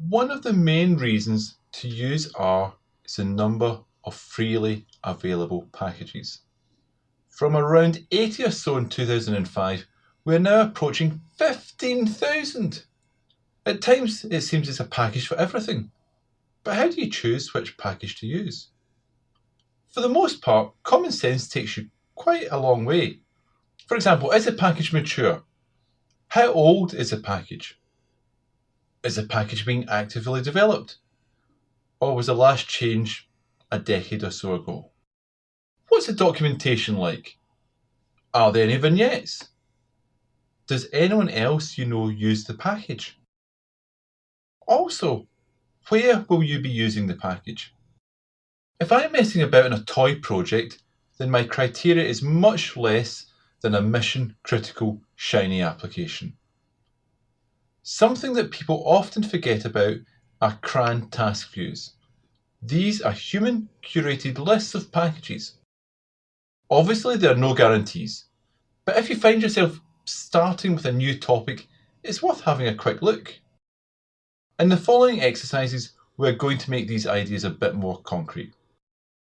One of the main reasons to use R is the number of freely available packages. From around 80 or so in 2005, we're now approaching 15,000. At times it seems it's a package for everything. But how do you choose which package to use? For the most part, common sense takes you quite a long way. For example, is the package mature? How old is the package? Is the package being actively developed? Or was the last change a decade or so ago? What's the documentation like? Are there any vignettes? Does anyone else you know use the package? Also, where will you be using the package? If I'm messing about in a toy project, then my criteria is much less than a mission-critical, shiny application. Something that people often forget about are CRAN task views. These are human-curated lists of packages. Obviously, there are no guarantees, but if you find yourself starting with a new topic, it's worth having a quick look. In the following exercises, we're going to make these ideas a bit more concrete.